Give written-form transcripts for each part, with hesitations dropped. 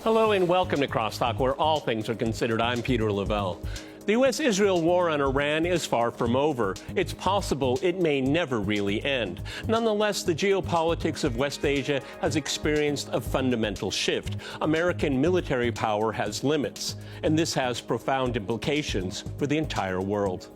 Hello and welcome to CrossTalk, where all things are considered. I'm Peter Lavelle. The U.S.-Israel war on Iran is far from over. It's possible it may never really end. Nonetheless, the geopolitics of West Asia has experienced a fundamental shift. American military power has limits, and this has profound implications for the entire world.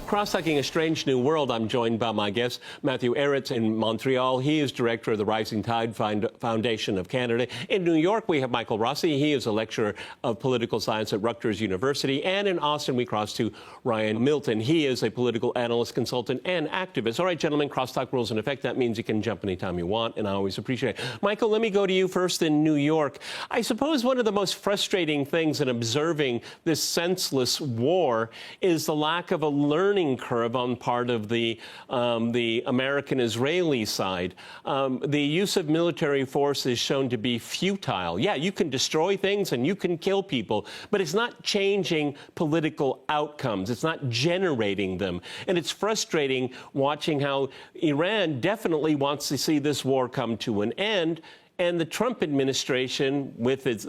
Cross-talking a strange new world, I'm joined by my guest, Matthew Ehret in Montreal. He is director of the Rising Tide Foundation of Canada. In New York, we have Michael Rossi. He is a lecturer of political science at Rutgers University. And in Austin, we cross to Ryan Milton. He is a political analyst, consultant, and activist. All right, gentlemen, crosstalk rules in effect. That means you can jump anytime you want, and I always appreciate it. Michael, let me go to you first in New York. I suppose one of the most frustrating things in observing this senseless war is the lack of a learning curve on part of the American-Israeli side. The use of military force is shown to be futile. Yeah, you can destroy things and you can kill people, but it's not changing political outcomes. It's not generating them. And it's frustrating watching how Iran definitely wants to see this war come to an end. And the Trump administration, with its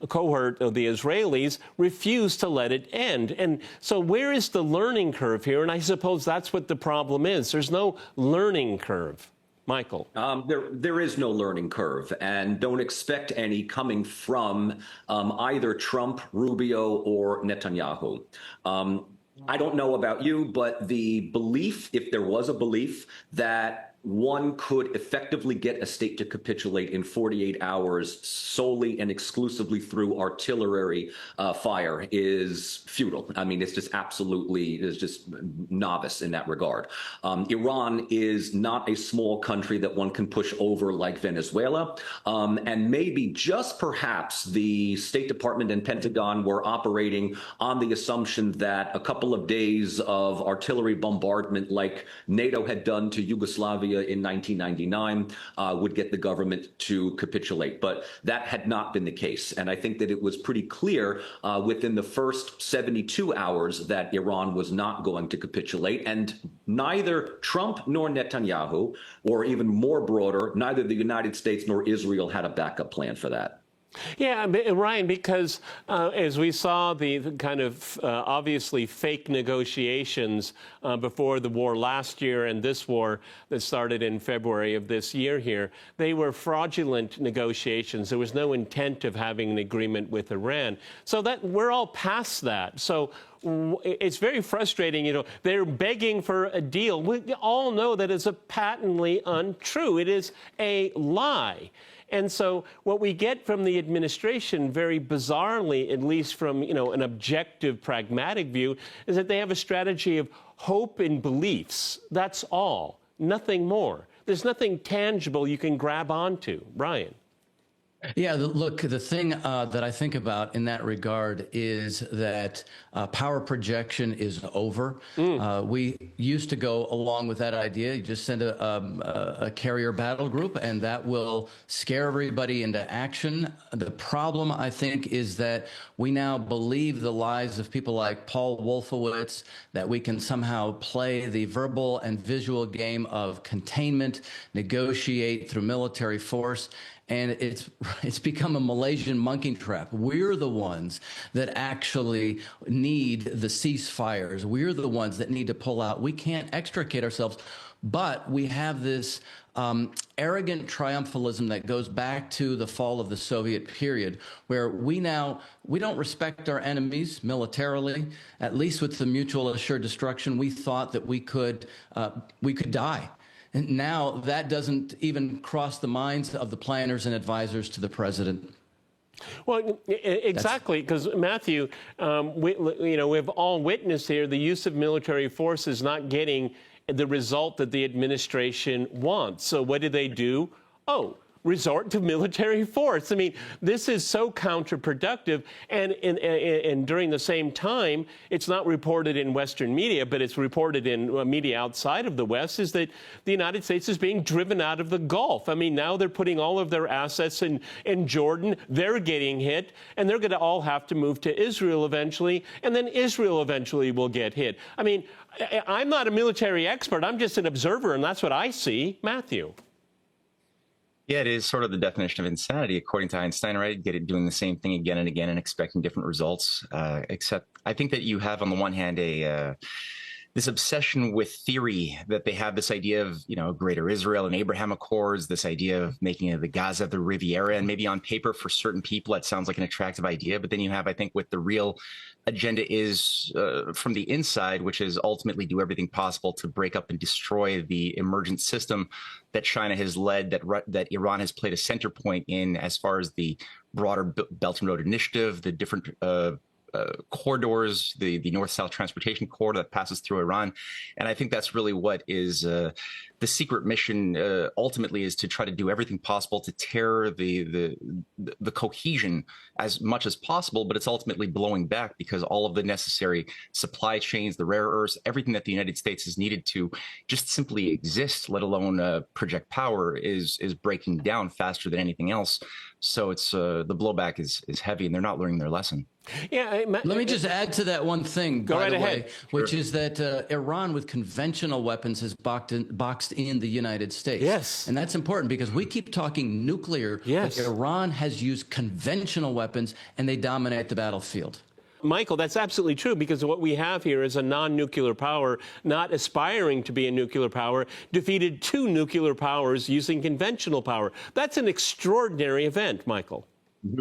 cohort of the Israelis, refused to let it end. And so where is the learning curve here? And I suppose that's what the problem is. There's no learning curve. Michael. There is no learning curve, and don't expect any coming from either Trump, Rubio, or Netanyahu. I don't know about you, but the belief, if there was a belief, that one could effectively get a state to capitulate in 48 hours solely and exclusively through artillery fire is futile. I mean, it's just absolutely, it's just novice in that regard. Iran is not a small country that one can push over like Venezuela. And maybe just perhaps the State Department and Pentagon were operating on the assumption that a couple of days of artillery bombardment like NATO had done to Yugoslavia in 1999 would get the government to capitulate. But that had not been the case. And I think that it was pretty clear within the first 72 hours that Iran was not going to capitulate. And neither Trump nor Netanyahu, or even more broader, neither the United States nor Israel had a backup plan for that. Yeah, Ryan, because as we saw the kind of obviously fake negotiations before the war last year and this war that started in February of this year here, they were fraudulent negotiations. There was no intent of having an agreement with Iran. So that we're all past that. So it's very frustrating, you know, they're begging for a deal. We all know that it's patently untrue. It is a lie. And so what we get from the administration, very bizarrely, at least from, you know, an objective, pragmatic view, is that they have a strategy of hope and beliefs. That's all. Nothing more. There's nothing tangible you can grab onto. Ryan. Yeah, look, the thing that I think about in that regard is that power projection is over. We used to go along with that idea. You just send a carrier battle group, and that will scare everybody into action. The problem, I think, is that we now believe the lies of people like Paul Wolfowitz, that we can somehow play the verbal and visual game of containment, negotiate through military force. And it's become a Malaysian monkey trap. We're the ones that actually need the ceasefires. We're the ones that need to pull out. We can't extricate ourselves, but we have this arrogant triumphalism that goes back to the fall of the Soviet period, where we don't respect our enemies militarily. At least with the mutual assured destruction, we thought that we could die. And now that doesn't even cross the minds of the planners and advisors to the president. Well, exactly, because Matthew, we've all witnessed here the use of military force is not getting the result that the administration wants. So what do? Oh, resort to military force. I mean, this is so counterproductive. And during the same time, it's not reported in Western media, but it's reported in media outside of the West, is that the United States is being driven out of the Gulf. I mean, now they're putting all of their assets in Jordan. They're getting hit, and they're going to all have to move to Israel eventually, and then Israel eventually will get hit. I mean, I'm not a military expert. I'm just an observer, and that's what I see. Matthew. Yeah, it is sort of the definition of insanity, according to Einstein, right? Get it doing the same thing again and again and expecting different results. Except I think that you have, on the one hand, this obsession with theory, that they have this idea of, greater Israel and Abraham Accords, this idea of making the Gaza the Riviera, and maybe on paper for certain people that sounds like an attractive idea. But then you have, I think, what the real agenda is from the inside, which is ultimately do everything possible to break up and destroy the emergent system that China has led, that Iran has played a center point in, as far as the broader Belt and Road Initiative, the different corridors, the North-South transportation corridor that passes through Iran. And I think that's really what is the secret mission ultimately, is to try to do everything possible to tear the cohesion as much as possible, but it's ultimately blowing back because all of the necessary supply chains, the rare earths, everything that the United States has needed to just simply exist, let alone project power, is breaking down faster than anything else. So it's the blowback is heavy, and they're not learning their lesson. Yeah, let me just add to that one thing, Go by right the ahead. way, which is that Iran with conventional weapons has boxed in the United States. Yes. And that's important because we keep talking nuclear, Yes. but Iran has used conventional weapons, and they dominate the battlefield. Michael, that's absolutely true, because what we have here is a non-nuclear power, not aspiring to be a nuclear power, defeated two nuclear powers using conventional power. That's an extraordinary event, Michael.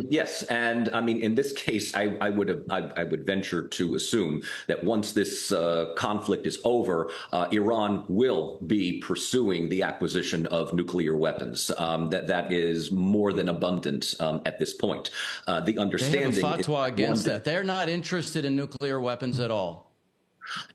Yes, and I mean, in this case, I would venture to assume that once this conflict is over, Iran will be pursuing the acquisition of nuclear weapons. That is more than abundant at this point. The understanding They have a fatwa against that. that. They're not interested in nuclear weapons at all.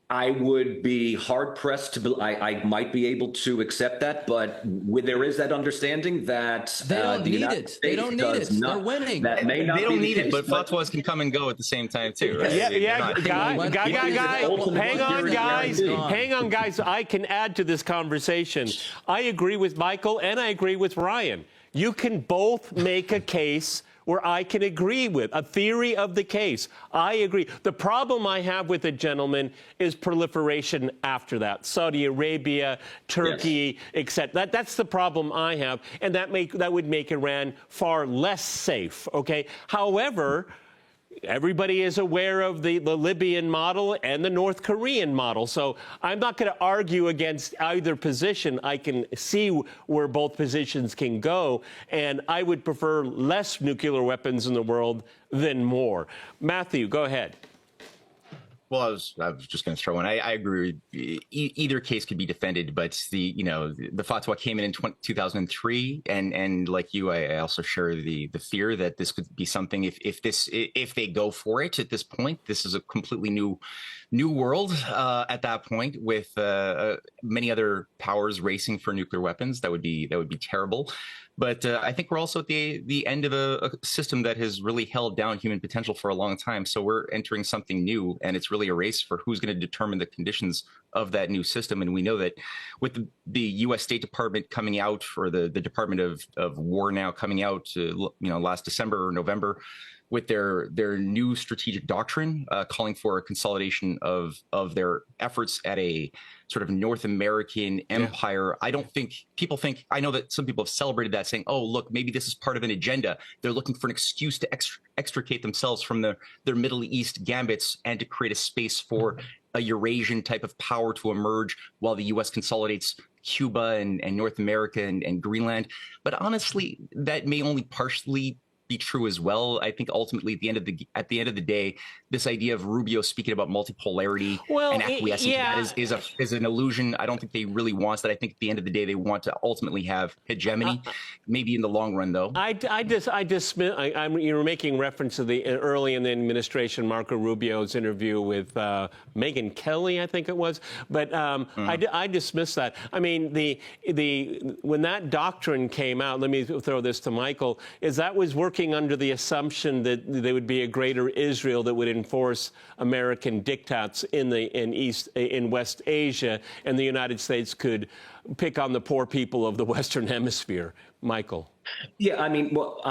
I would be hard pressed to. I might be able to accept that, but there is that understanding that They don't the need United it. States They don't need does it. not- They're winning. That may not They don't be the need it, case, but fatwas can come and go at the same time too, right? Yeah, They're not- guys. Hang on, guys. I can add to this conversation. I agree with Michael, and I agree with Ryan. You can both make a case where I can agree with a theory of the case. I agree. The problem I have with it, gentlemen, is proliferation after that. Saudi Arabia, Turkey, etc. That's the problem I have, and that would make Iran far less safe. Okay. However, everybody is aware of the Libyan model and the North Korean model. So I'm not going to argue against either position. I can see where both positions can go. And I would prefer less nuclear weapons in the world than more. Matthew, go ahead. Well, I was just going to throw in. I agree. Either case could be defended, but the fatwa came in 2003, and like you, I also share the fear that this could be something. If they go for it at this point, this is a completely new world at that point, with many other powers racing for nuclear weapons. That would be terrible. But I think we're also at the end of a system that has really held down human potential for a long time. So we're entering something new, and it's really a race for who's going to determine the conditions of that new system. And we know that with the U.S. State Department coming out, or the Department of War now coming out, last December or November, with their new strategic doctrine, calling for a consolidation of their efforts at a sort of North American empire. I don't think people think, I know that some people have celebrated that, saying, oh, look, maybe this is part of an agenda. They're looking for an excuse to extricate themselves from their Middle East gambits and to create a space for a Eurasian type of power to emerge while the U.S. consolidates Cuba and North America and Greenland. But honestly, that may only partially be true as well. I think ultimately at the end of the day, this idea of Rubio speaking about multipolarity and acquiescing to that is an illusion. I don't think they really want that. I think at the end of the day, they want to ultimately have hegemony. Maybe in the long run, though. You were making reference to the early in the administration, Marco Rubio's interview with Megyn Kelly, I think it was. But I dismiss that. I mean, when that doctrine came out, let me throw this to Michael, is that was working under the assumption that there would be a greater Israel that would enforce American diktats in West Asia, and the United States could pick on the poor people of the Western Hemisphere. Michael. Yeah, I mean, well,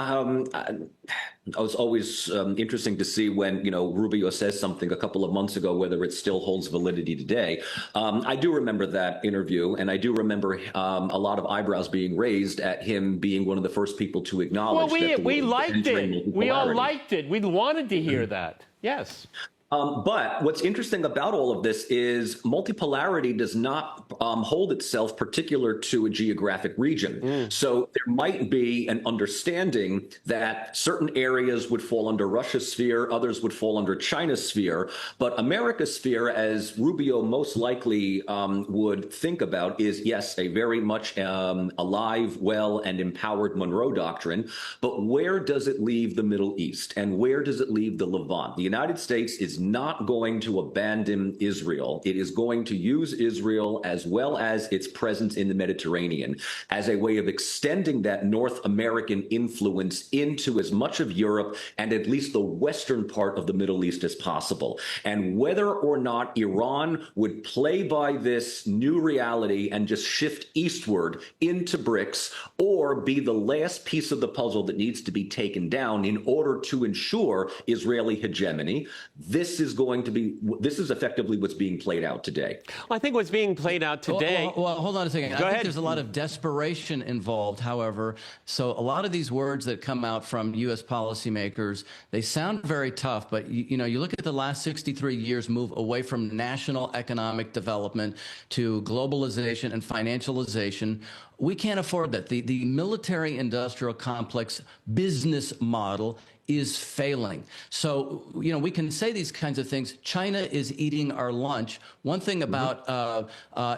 it was always interesting to see when, Rubio says something a couple of months ago, whether it still holds validity today. I do remember that interview, and I do remember a lot of eyebrows being raised at him being one of the first people to acknowledge that we liked it. We all liked it. We wanted to hear that. Yes. But what's interesting about all of this is multipolarity does not hold itself particular to a geographic region. So there might be an understanding that certain areas would fall under Russia's sphere, others would fall under China's sphere. But America's sphere, as Rubio most likely would think about, is, yes, a very much alive, well, and empowered Monroe Doctrine. But where does it leave the Middle East? And where does it leave the Levant? The United States is not going to abandon Israel. It is going to use Israel as well as its presence in the Mediterranean as a way of extending that North American influence into as much of Europe and at least the western part of the Middle East as possible. And whether or not Iran would play by this new reality and just shift eastward into BRICS, or be the last piece of the puzzle that needs to be taken down in order to ensure Israeli hegemony, this is effectively what's being played out today. Well, I think what's being played out today. Well, hold on a second. I think there's a lot of desperation involved, however. So a lot of these words that come out from U.S. policymakers, they sound very tough, but you look at the last 63 years move away from national economic development to globalization and financialization. We can't afford that. The military-industrial complex business model is failing. So, we can say these kinds of things. China is eating our lunch. One thing about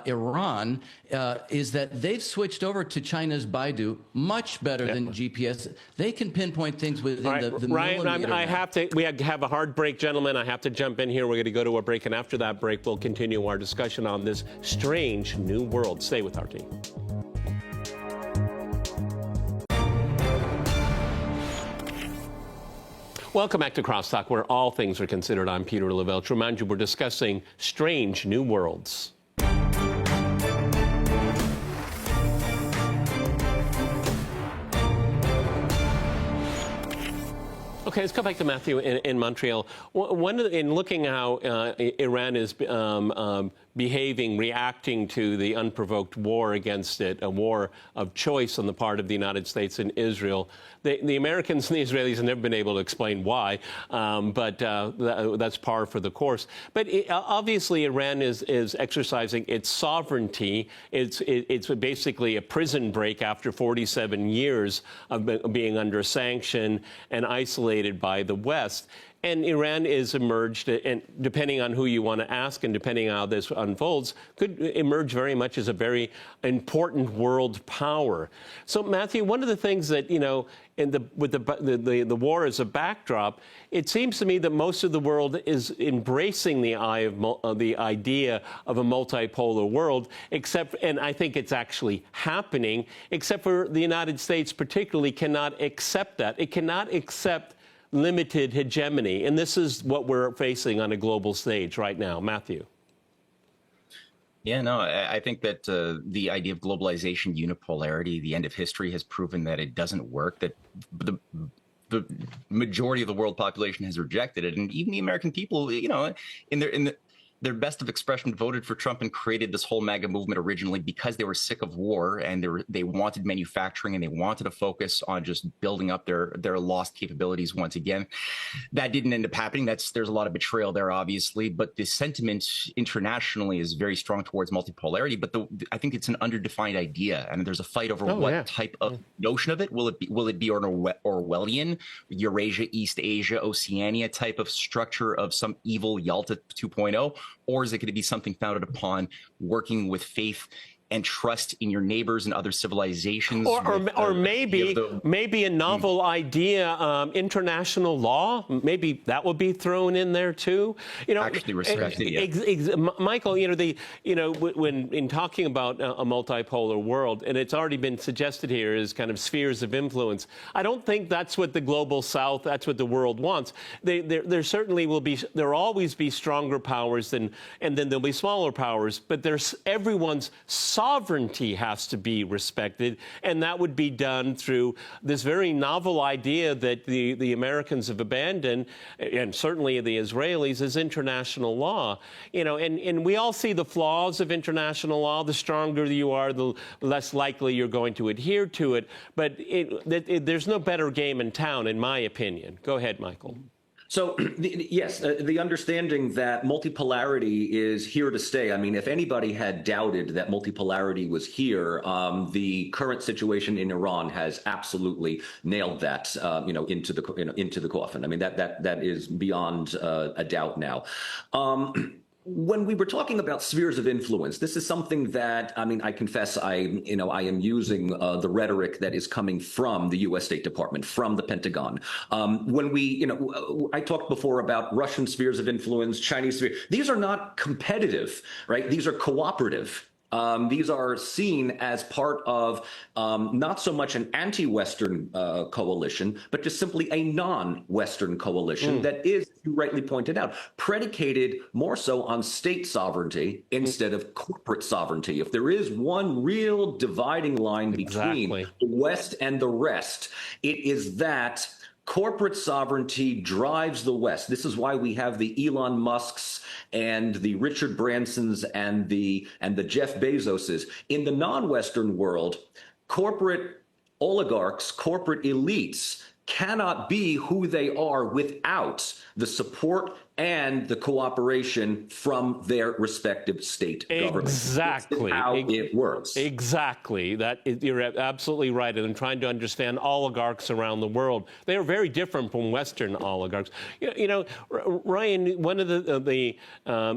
Iran is that they've switched over to China's Baidu much better than GPS. They can pinpoint things within the Ryan, millimeter. we have a hard break, gentlemen. I have to jump in here. We're going to go to a break, and after that break, we'll continue our discussion on this strange new world. Stay with our team. Welcome back to CrossTalk, where all things are considered. I'm Peter Lavelle. To remind you, we're discussing strange new worlds. Okay, let's go back to Matthew in Montreal. In looking how Iran is behaving, reacting to the unprovoked war against it, a war of choice on the part of the United States and Israel, the Americans and the Israelis have never been able to explain why, but that's par for the course. But obviously, Iran is exercising its sovereignty. It's basically a prison break after 47 years of being under sanction and isolated by the West. And Iran is emerged, and depending on who you want to ask and depending on how this unfolds, could emerge very much as a very important world power. So, Matthew, one of the things that, with the war as a backdrop, it seems to me that most of the world is embracing the idea of a multipolar world, and I think it's actually happening, except for the United States particularly cannot accept that. It cannot accept limited hegemony, and this is what we're facing on a global stage right now. Matthew. Yeah, no, I think that the idea of globalization, unipolarity, the end of history has proven that it doesn't work, that the majority of the world population has rejected it. And even the American people, in their best of expression, voted for Trump and created this whole MAGA movement originally because they were sick of war and they wanted manufacturing and they wanted to focus on just building up their lost capabilities once again. That didn't end up happening. There's a lot of betrayal there, obviously, but the sentiment internationally is very strong towards multipolarity. But I think it's an underdefined idea, and there's a fight over what type of notion of it. Will it be Orwellian, Eurasia, East Asia, Oceania type of structure of some evil Yalta 2.0, or is it going to be something founded upon working with faith and trust in your neighbors and other civilizations, or maybe a novel idea, international law. Maybe that would be thrown in there too. Actually respected. Michael, when in talking about a multipolar world, and it's already been suggested here as kind of spheres of influence. I don't think that's what the global South, that's what the world wants. There certainly will be, there'll always be stronger powers and then there'll be smaller powers, but there's everyone's sovereignty has to be respected, and that would be done through this very novel idea that the Americans have abandoned, and certainly the Israelis, is international law. And we all see the flaws of international law. The stronger you are, the less likely you're going to adhere to it. But there's no better game in town, in my opinion. Go ahead, Michael. So, yes, the understanding that multipolarity is here to stay. I mean, if anybody had doubted that multipolarity was here, the current situation in Iran has absolutely nailed that, into the coffin. I mean, that is beyond a doubt now. When we were talking about spheres of influence, this is something that, I mean, I confess I am using the rhetoric that is coming from the U.S. State Department, from the Pentagon. When I talked before about Russian spheres of influence, Chinese spheres. These are not competitive, right? These are cooperative. These are seen as part of not so much an anti-Western coalition, but just simply a non-Western coalition that is, as you rightly pointed out, predicated more so on state sovereignty instead of corporate sovereignty. If there is one real dividing line between the West and the rest, it is that corporate sovereignty drives the West. This is why we have the Elon Musks and the Richard Bransons and the Jeff Bezoses. In the non-Western world, corporate oligarchs, corporate elites cannot be who they are without the support and the cooperation from their respective state governments. Exactly. How it works. Exactly. You're absolutely right. And I'm trying to understand oligarchs around the world. They are very different from Western oligarchs. Ryan, one of the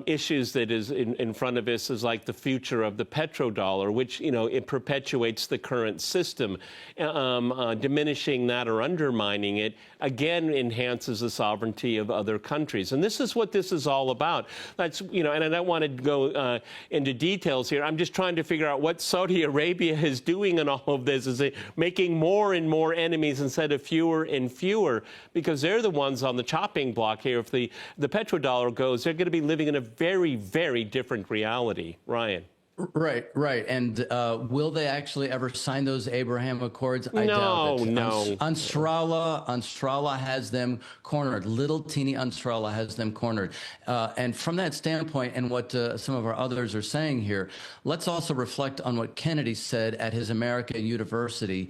issues that is in front of us is like the future of the petrodollar, which, it perpetuates the current system. Diminishing that or undermining it, again, enhances the sovereignty of other countries. And this is what this is all about. That's, and I don't want to go into details here. I'm just trying to figure out what Saudi Arabia is doing in all of this. Is it making more and more enemies instead of fewer and fewer? Because they're the ones on the chopping block here. If the petrodollar goes, they're going to be living in a very, very different reality. Ryan. Right. And will they actually ever sign those Abraham Accords? I doubt it. No. Ansarallah has them cornered. Little teeny Ansarallah has them cornered. And from that standpoint, and what some of our others are saying here, let's also reflect on what Kennedy said at his America University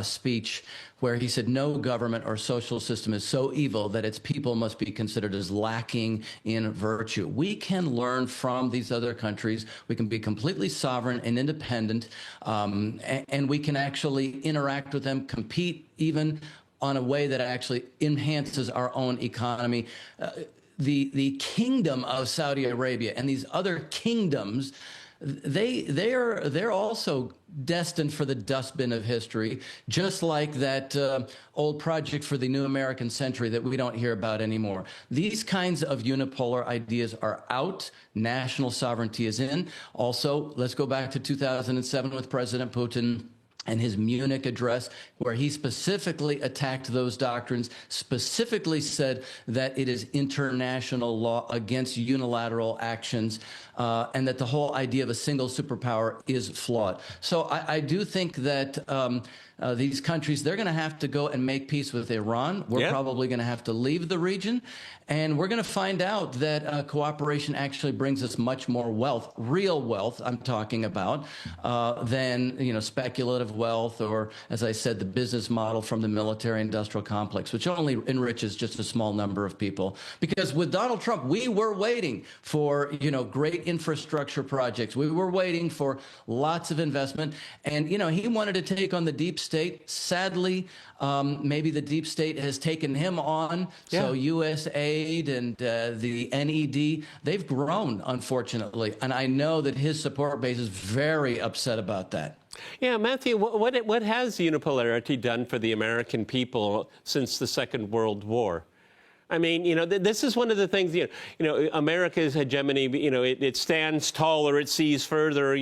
speech, where he said no government or social system is so evil that its people must be considered as lacking in virtue. We can learn from these other countries. We can be completely sovereign and independent, and we can actually interact with them, compete even on a way that actually enhances our own economy. The kingdom of Saudi Arabia and these other kingdoms, they're also destined for the dustbin of history, just like that old project for the new American century that we don't hear about anymore. These kinds of unipolar ideas are out. National sovereignty is in. Also, let's go back to 2007 with President Putin and his Munich address, where he specifically attacked those doctrines, specifically said that it is international law against unilateral actions, and that the whole idea of a single superpower is flawed. So I do think that these countries, they're going to have to go and make peace with Iran. We're probably going to have to leave the region. And we're going to find out that cooperation actually brings us much more wealth, real wealth I'm talking about, than speculative wealth or, as I said, the business model from the military-industrial complex, which only enriches just a small number of people. Because with Donald Trump, we were waiting for great infrastructure projects. We were waiting for lots of investment, and he wanted to take on the deep state. Sadly, maybe the deep state has taken him on. So USAID and the NED, they've grown, unfortunately. And I know that his support base is very upset about that. Yeah, Matthew, what has unipolarity done for the American people since the Second World War? I mean, this is one of the things, America's hegemony, it stands taller, it sees further,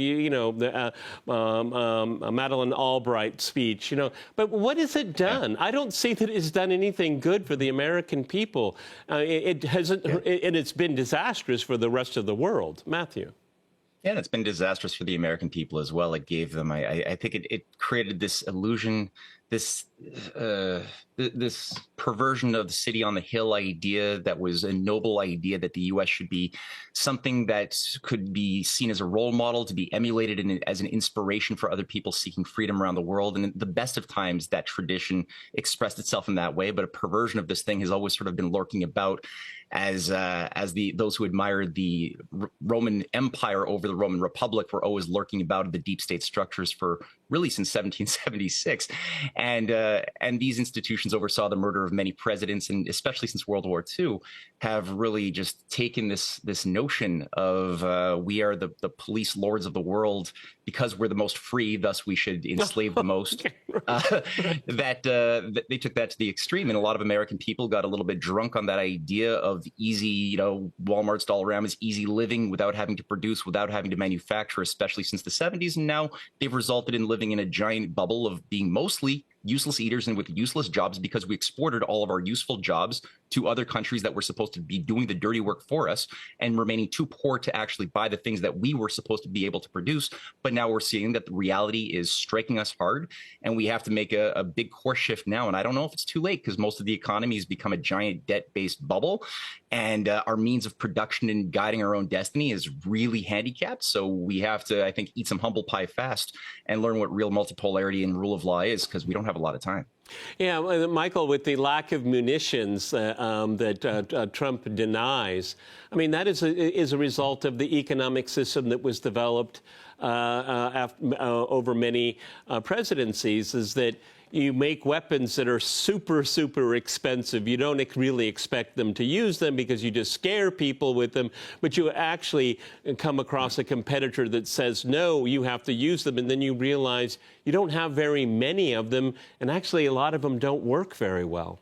Madeleine Albright speech, But what has it done? I don't see that it's done anything good for the American people. It hasn't, and it's been disastrous for the rest of the world. Matthew. Yeah, it's been disastrous for the American people as well. It gave them, I think it created this illusion, this perversion of the city on the hill idea that was a noble idea that the U.S. should be something that could be seen as a role model, to be emulated as an inspiration for other people seeking freedom around the world. And in the best of times, that tradition expressed itself in that way. But a perversion of this thing has always sort of been lurking about as those who admired the Roman Empire over the Roman Republic were always lurking about the deep state structures for really since 1776. And these institutions oversaw the murder of many presidents, and especially since World War II, have really just taken this notion of we are the police lords of the world because we're the most free, thus we should enslave the most. That they took that to the extreme, and a lot of American people got a little bit drunk on that idea of easy, Walmart's, Dollarama's, easy living without having to produce, without having to manufacture, especially since the 70s. And now they've resulted in living in a giant bubble of being mostly useless eaters and with useless jobs because we exported all of our useful jobs to other countries that were supposed to be doing the dirty work for us and remaining too poor to actually buy the things that we were supposed to be able to produce. But now we're seeing that the reality is striking us hard, and we have to make a big course shift now. And I don't know if it's too late, because most of the economy has become a giant debt-based bubble, and our means of production and guiding our own destiny is really handicapped. So we have to, I think, eat some humble pie fast and learn what real multipolarity and rule of law is, because we don't have a lot of time. Yeah, Michael, with the lack of munitions that Trump denies, I mean, that is a result of the economic system that was developed over many presidencies, is that you make weapons that are super, super expensive. You don't really expect them to use them because you just scare people with them, but you actually come across a competitor that says, no, you have to use them, and then you realize you don't have very many of them, and actually a lot of them don't work very well.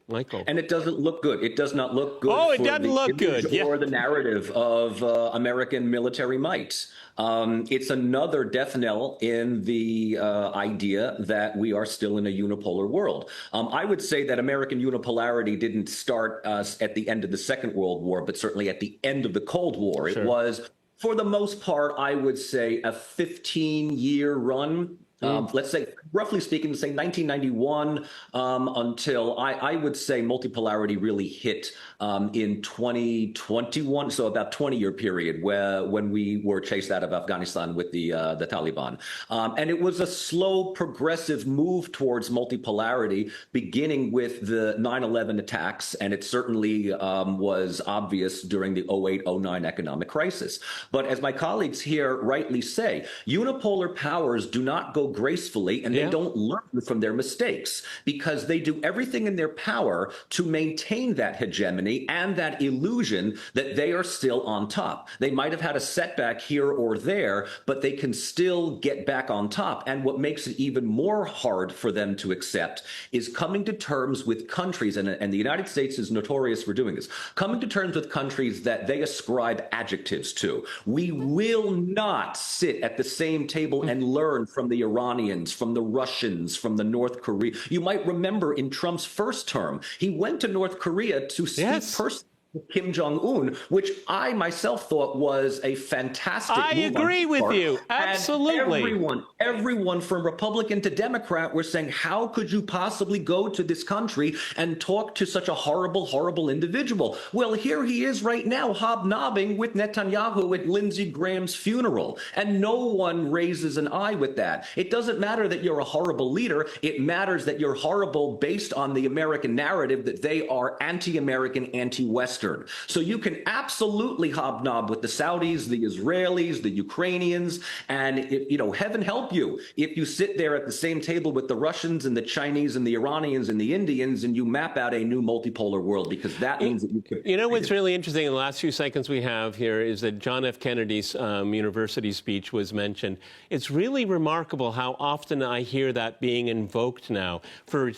Michael. And it doesn't look good. It does not look good. Oh, it doesn't look good. Yeah. Or the narrative of American military might. It's another death knell in the idea that we are still in a unipolar world. I would say that American unipolarity didn't start at the end of the Second World War, but certainly at the end of the Cold War. Sure. It was, for the most part, I would say a 15-year run. Let's say, roughly speaking, say 1991 until I would say multipolarity really hit in 2021, so about 20-year period when we were chased out of Afghanistan with the Taliban. And it was a slow, progressive move towards multipolarity, beginning with the 9/11 attacks, and it certainly was obvious during the 08-09 economic crisis. But as my colleagues here rightly say, unipolar powers do not go gracefully, and they don't learn from their mistakes, because they do everything in their power to maintain that hegemony and that illusion that they are still on top. They might have had a setback here or there, but they can still get back on top. And what makes it even more hard for them to accept is coming to terms with countries, and the United States is notorious for doing this, coming to terms with countries that they ascribe adjectives to. We will not sit at the same table and learn from the Iranians, from the Russians, from the North Korea. You might remember in Trump's first term, he went to North Korea to speak personally Kim Jong-un, which I myself thought was a fantastic I move agree on his with part. you. And Absolutely. everyone from Republican to Democrat were saying, how could you possibly go to this country and talk to such a horrible, horrible individual? Well, here he is right now hobnobbing with Netanyahu at Lindsey Graham's funeral, and no one raises an eye with that. It doesn't matter that you're a horrible leader. It matters that you're horrible based on the American narrative that they are anti-American, anti-Western. So you can absolutely hobnob with the Saudis, the Israelis, the Ukrainians, and heaven help you if you sit there at the same table with the Russians and the Chinese and the Iranians and the Indians and you map out a new multipolar world, because that means that you can. You know what's really interesting in the last few seconds we have here is that John F. Kennedy's university speech was mentioned. It's really remarkable how often I hear that being invoked now. For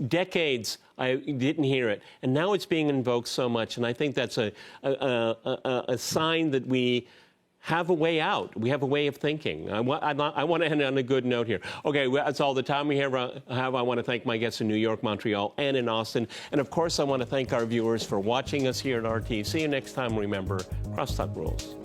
decades, I didn't hear it, and now it's being invoked so much. And I think that's a sign that we have a way out. We have a way of thinking. I want to end on a good note here. Okay, well, that's all the time we have. I want to thank my guests in New York, Montreal, and in Austin. And of course, I want to thank our viewers for watching us here at RT. See you next time. Remember, CrossTalk rules.